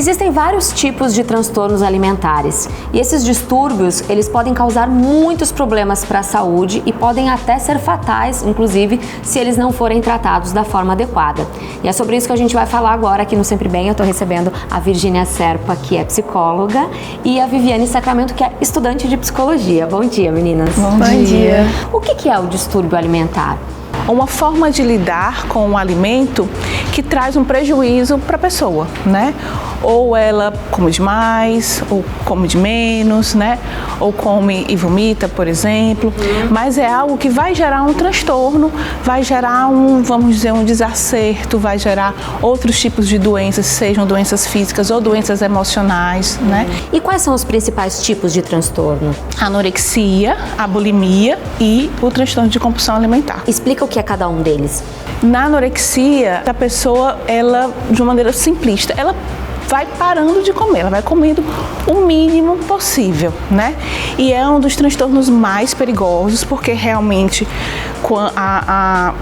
Existem vários tipos de transtornos alimentares e esses distúrbios, eles podem causar muitos problemas para a saúde e podem até ser fatais, inclusive, se eles não forem tratados da forma adequada. E é sobre isso que a gente vai falar agora aqui no Sempre Bem. Eu estou recebendo a Virgínia Serpa, que é psicóloga, e a Viviane Sacramento, que é estudante de psicologia. Bom dia, meninas. Bom dia. O que é o distúrbio alimentar? Uma forma de lidar com o alimento que traz um prejuízo para a pessoa, né? Ou ela come demais, ou come de menos, né? Ou come e vomita, por exemplo. Mas é algo que vai gerar um transtorno, vai gerar vamos dizer, um desacerto, vai gerar outros tipos de doenças, sejam doenças físicas ou doenças emocionais, né? E quais são os principais tipos de transtorno? A anorexia, a bulimia e o transtorno de compulsão alimentar. Explica o que é cada um deles. Na anorexia, a pessoa, ela, de uma maneira simplista, ela vai parando de comer, ela vai comendo o mínimo possível, né? E é um dos transtornos mais perigosos, porque realmente a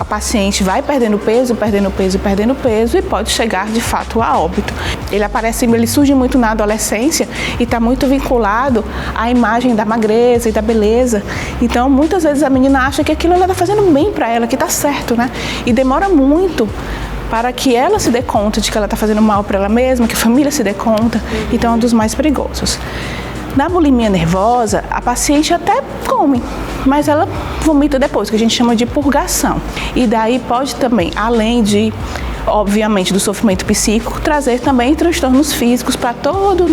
paciente vai perdendo peso e pode chegar de fato a óbito. Ele surge muito na adolescência e está muito vinculado à imagem da magreza e da beleza. Então, muitas vezes a menina acha que aquilo está fazendo bem para ela, que está certo, né? E demora muito para que ela se dê conta de que ela está fazendo mal para ela mesma, que a família se dê conta. Então é um dos mais perigosos. Na bulimia nervosa, a paciente até come, mas ela vomita depois, que a gente chama de purgação. E daí pode também, além de, obviamente, do sofrimento psíquico, trazer também transtornos físicos para toda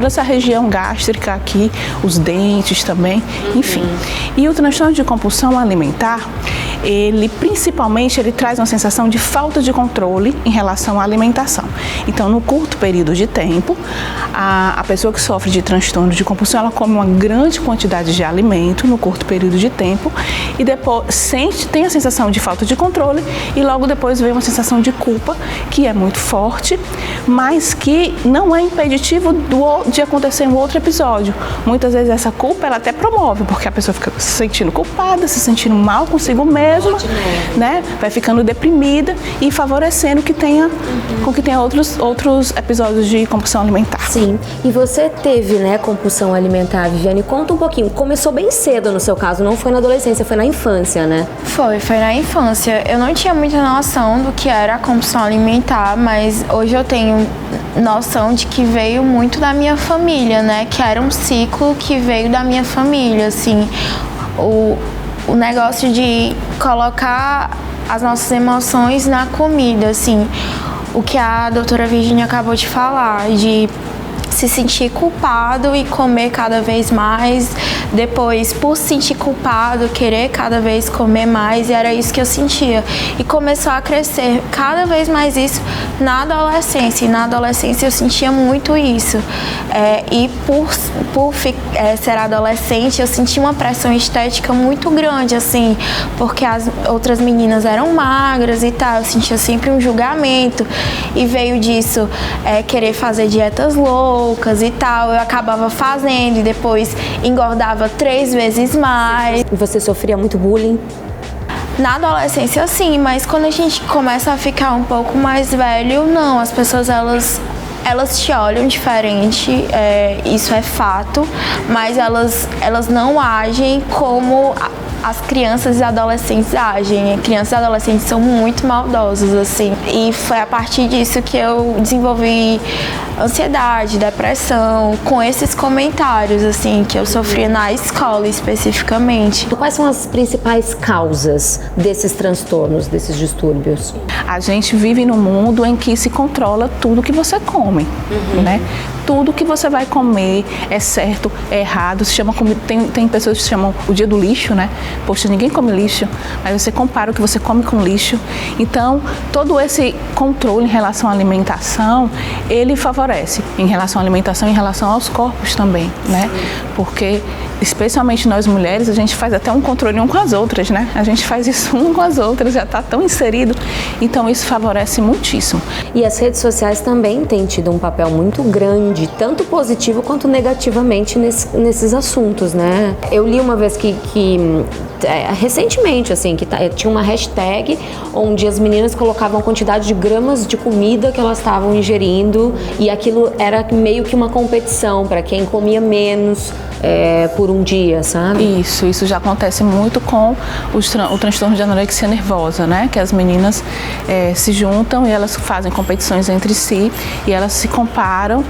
essa região gástrica aqui, os dentes também, enfim. E o transtorno de compulsão alimentar, ele traz uma sensação de falta de controle em relação à alimentação. Então, no curto período de tempo, a pessoa que sofre de transtorno de compulsão, ela come uma grande quantidade de alimento no curto período de tempo e depois tem a sensação de falta de controle e logo depois vem uma sensação de culpa, que é muito forte, mas que não é impeditivo de acontecer um outro episódio. Muitas vezes essa culpa ela até promove, porque a pessoa fica se sentindo culpada, se sentindo mal consigo mesma, né? Vai ficando deprimida e favorecendo que tenha outros episódios de compulsão alimentar. Sim, e você teve, né, compulsão alimentar, Viviane? Conta um pouquinho. Começou bem cedo no seu caso, não foi na adolescência, foi na infância, né? Foi na infância. Eu não tinha muita noção do que era a compulsão alimentar, mas hoje eu tenho noção de que veio muito da minha família, né? Que era um ciclo que veio da minha família, assim. O negócio de colocar as nossas emoções na comida, assim. O que a doutora Virgínia acabou de falar, de se sentir culpado e comer cada vez mais, depois, por se sentir culpado, querer cada vez comer mais, e era isso que eu sentia. E começou a crescer cada vez mais isso na adolescência, e na adolescência eu sentia muito isso. E por ser adolescente, eu sentia uma pressão estética muito grande, assim, porque as outras meninas eram magras e tal, eu sentia sempre um julgamento, e veio disso querer fazer dietas loucas e tal, eu acabava fazendo e depois engordava 3 vezes mais. E você sofria muito bullying? Na adolescência sim, mas quando a gente começa a ficar um pouco mais velho, não, as pessoas elas te olham diferente, isso é fato, mas elas não agem como as crianças e adolescentes agem. Crianças e adolescentes são muito maldosas, assim. E foi a partir disso que eu desenvolvi ansiedade, depressão, com esses comentários, assim, que eu sofria na escola especificamente. Quais são as principais causas desses transtornos, desses distúrbios? A gente vive num mundo em que se controla tudo que você come, né? Tudo que você vai comer é certo, é errado. Tem pessoas que chamam o dia do lixo, né? Poxa, ninguém come lixo, mas você compara o que você come com lixo. Então, todo esse controle em relação à alimentação, ele favorece em relação à alimentação e em relação aos corpos também, né? Porque, especialmente nós mulheres, a gente faz até um controle um com as outras, né? A gente faz isso um com as outras, já está tão inserido. Então, isso favorece muitíssimo. E as redes sociais também têm tido um papel muito grande saúde, tanto positivo quanto negativamente nesses assuntos, né? Eu li uma vez que recentemente, assim, que tinha uma hashtag onde as meninas colocavam a quantidade de gramas de comida que elas estavam ingerindo e aquilo era meio que uma competição para quem comia menos por um dia, sabe? Isso já acontece muito com o transtorno de anorexia nervosa, né? Que as meninas se juntam e elas fazem competições entre si e elas se comparam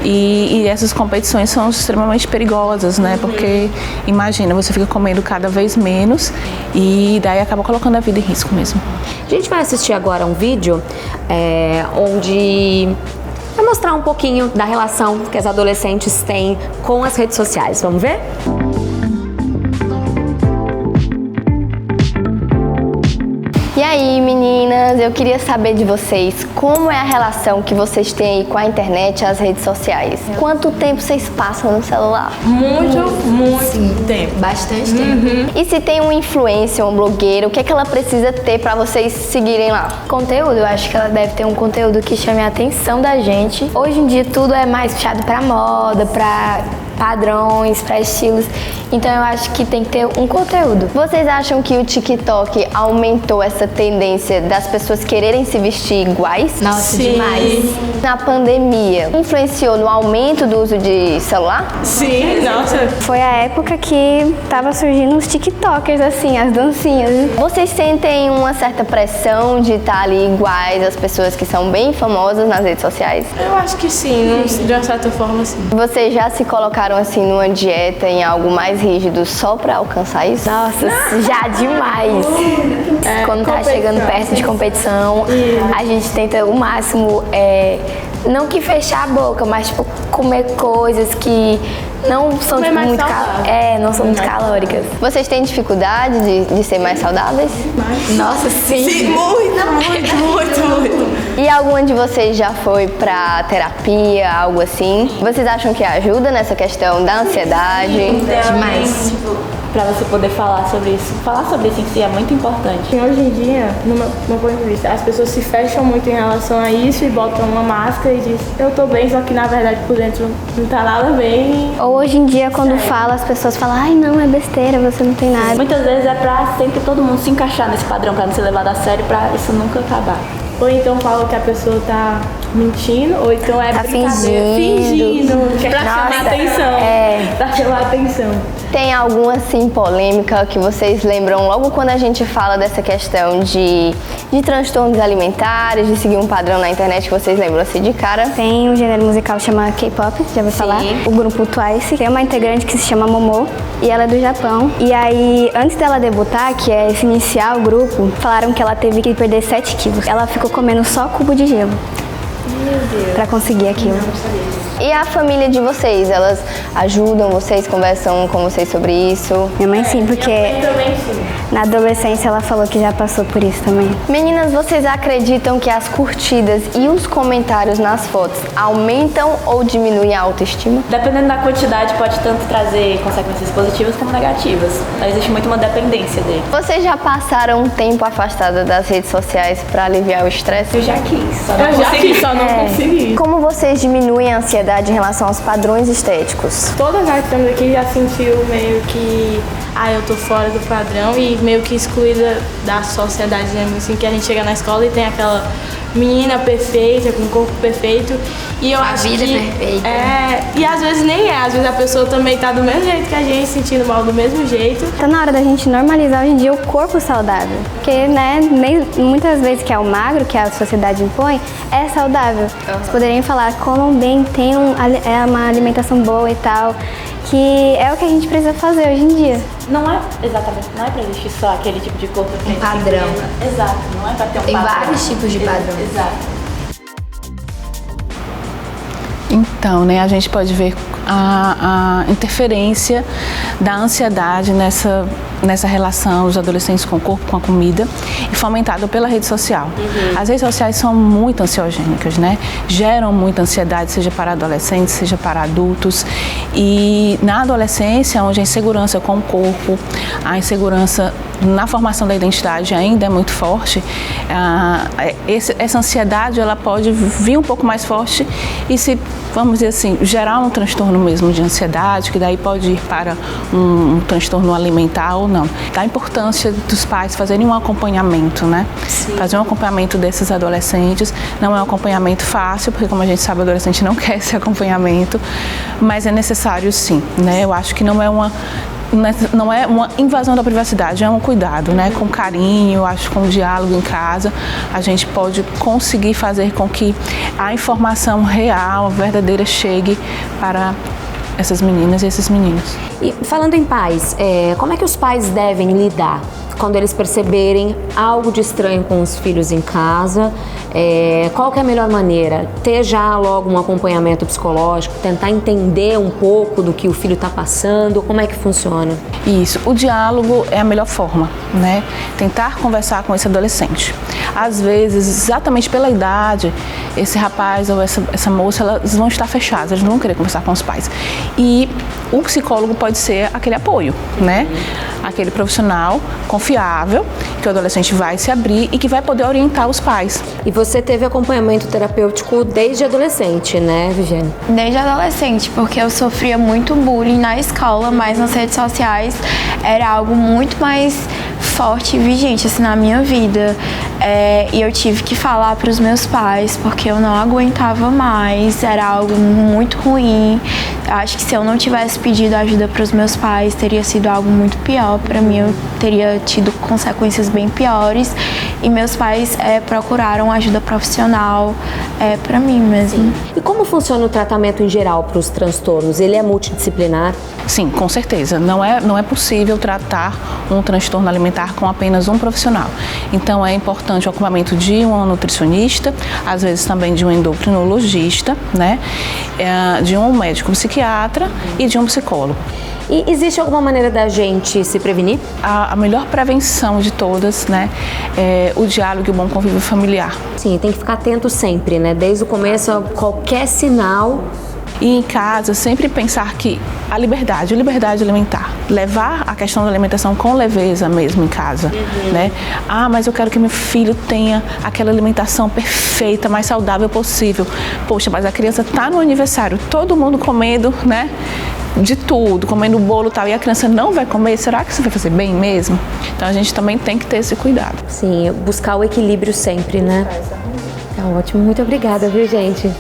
e essas competições são extremamente perigosas, né? Porque imagina, você fica comendo cada vez menos e daí acaba colocando a vida em risco mesmo. A gente vai assistir agora um vídeo onde vai mostrar um pouquinho da relação que as adolescentes têm com as redes sociais. Vamos ver? E aí, meninas, eu queria saber de vocês como é a relação que vocês têm aí com a internet e as redes sociais. Quanto tempo vocês passam no celular? Muito tempo. Bastante tempo. E se tem uma influencer, uma blogueira, o que é que ela precisa ter pra vocês seguirem lá? Conteúdo, eu acho que ela deve ter um conteúdo que chame a atenção da gente. Hoje em dia tudo é mais puxado pra moda, pra padrões, para estilos. Então eu acho que tem que ter um conteúdo. Vocês acham que o TikTok aumentou essa tendência das pessoas quererem se vestir iguais? Nossa, Sim. demais. Na pandemia, influenciou no aumento do uso de celular? Sim, nossa. Foi a época que tava surgindo os TikTokers, assim, as dancinhas. Vocês sentem uma certa pressão de estar ali iguais às pessoas que são bem famosas nas redes sociais? Eu acho que sim, de uma certa forma sim. Vocês já se colocaram assim numa dieta, em algo mais rígido, só pra alcançar isso? Nossa, já demais. Quando tá chegando perto de competição, a gente tenta o máximo, não que fechar a boca, mas tipo, comer coisas que não são tipo, muito não são muito calóricas. Vocês têm dificuldade de ser mais saudáveis? Nossa, sim. Muito. E alguma de vocês já foi pra terapia, algo assim? Vocês acham que ajuda nessa questão da ansiedade? Demais. Para você poder falar sobre isso. Falar sobre isso em si é muito importante. Hoje em dia, no meu ponto de vista, as pessoas se fecham muito em relação a isso e botam uma máscara e dizem eu tô bem, só que na verdade por dentro não tá nada bem. Ou hoje em dia, quando fala, as pessoas falam, ai não, é besteira, você não tem nada. Muitas vezes é pra sempre todo mundo se encaixar nesse padrão, pra não ser levado a sério, pra isso nunca acabar. Ou então falam que a pessoa tá mentindo, ou então Tá fingindo pra chamar atenção. Pra chamar atenção. Tem alguma assim polêmica que vocês lembram logo quando a gente fala dessa questão de transtornos alimentares, de seguir um padrão na internet, que vocês lembram assim de cara? Tem um gênero musical que chama K-pop, já ouviu falar? O grupo Twice. Tem uma integrante que se chama Momo e ela é do Japão. E aí, antes dela debutar, que é se iniciar o grupo, falaram que ela teve que perder 7 quilos. Ela ficou comendo só cubo de gelo. Meu Deus. Pra conseguir aquilo. E a família de vocês, elas ajudam vocês, conversam com vocês sobre isso? Minha mãe sim, porque na adolescência ela falou que já passou por isso também. Meninas, vocês acreditam que as curtidas e os comentários nas fotos aumentam ou diminuem a autoestima? Dependendo da quantidade, pode tanto trazer consequências positivas como negativas. Existe muito uma dependência dele. Vocês já passaram um tempo afastada das redes sociais para aliviar o estresse? Eu já quis, só não consegui. Como vocês diminuem a ansiedade em relação aos padrões estéticos? Todas nós que estamos aqui já sentiu meio que eu tô fora do padrão e meio que excluída da sociedade, né? Assim, que a gente chega na escola e tem aquela menina perfeita, com o corpo perfeito. E eu acho vida que perfeita. E às vezes nem é, às vezes a pessoa também tá do mesmo jeito que a gente, sentindo mal do mesmo jeito. Tá na hora da gente normalizar hoje em dia o corpo saudável. Porque, né, muitas vezes que é o magro, que a sociedade impõe, é saudável. Vocês poderiam falar, comam bem, tenham uma alimentação boa e tal, que é o que a gente precisa fazer hoje em dia. Não é exatamente, não é pra existir só aquele tipo de corpo que a gente padrão. tem. Exato, não é pra ter um Tem padrão. vários tipos de padrão. Exato. Então, né, a gente pode ver a interferência da ansiedade nessa relação dos adolescentes com o corpo, com a comida, e fomentada pela rede social. As redes sociais são muito ansiogênicas, né? Geram muita ansiedade, seja para adolescentes, seja para adultos. E na adolescência, onde a insegurança com o corpo, a insegurança na formação da identidade ainda é muito forte, essa ansiedade ela pode vir um pouco mais forte e se, vamos dizer assim, gerar um transtorno mesmo de ansiedade, que daí pode ir para um transtorno alimentar ou não. Da importância dos pais fazerem um acompanhamento, né? Sim. Fazer um acompanhamento desses adolescentes. Não é um acompanhamento fácil, porque como a gente sabe, o adolescente não quer esse acompanhamento, mas é necessário sim, né? Eu acho que não é uma invasão da privacidade, é um cuidado, né? Com carinho, acho que com diálogo em casa, a gente pode conseguir fazer com que a informação real, verdadeira, chegue para essas meninas e esses meninos. E falando em pais, como é que os pais devem lidar quando eles perceberem algo de estranho com os filhos em casa? Qual que é a melhor maneira? Ter já logo um acompanhamento psicológico, tentar entender um pouco do que o filho está passando, como é que funciona? Isso, o diálogo é a melhor forma, né? Tentar conversar com esse adolescente. Às vezes, exatamente pela idade, esse rapaz ou essa moça, elas vão estar fechadas, eles não vão querer conversar com os pais. E o psicólogo pode ser aquele apoio, né? Aquele profissional confiável, que o adolescente vai se abrir e que vai poder orientar os pais. E você teve acompanhamento terapêutico desde adolescente, né, Viviane? Desde adolescente, porque eu sofria muito bullying na escola, mas nas redes sociais era algo muito mais forte e vigente assim, na minha vida. E eu tive que falar para os meus pais, porque eu não aguentava mais, era algo muito ruim. Acho que se eu não tivesse pedido ajuda para os meus pais, teria sido algo muito pior para mim, eu teria tido consequências bem piores. E meus pais procuraram ajuda profissional para mim mesmo. Sim. E como funciona o tratamento em geral para os transtornos? Ele é multidisciplinar? Sim, com certeza. Não é possível tratar um transtorno alimentar com apenas um profissional. Então é importante o acompanhamento de um nutricionista, às vezes também de um endocrinologista, né? De um médico psiquiatra e de um psicólogo. E existe alguma maneira da gente se prevenir? A melhor prevenção de todas, né, é o diálogo e o bom convívio familiar. Sim, tem que ficar atento sempre, né? Desde o começo a qualquer sinal. E em casa, sempre pensar que a liberdade alimentar, levar a questão da alimentação com leveza mesmo em casa, né? Mas eu quero que meu filho tenha aquela alimentação perfeita, mais saudável possível. Poxa, mas a criança está no aniversário, todo mundo comendo, né? De tudo, comendo bolo e tal, e a criança não vai comer, será que isso vai fazer bem mesmo? Então a gente também tem que ter esse cuidado. Sim, buscar o equilíbrio sempre, né? Tá ótimo, muito obrigada, viu, gente?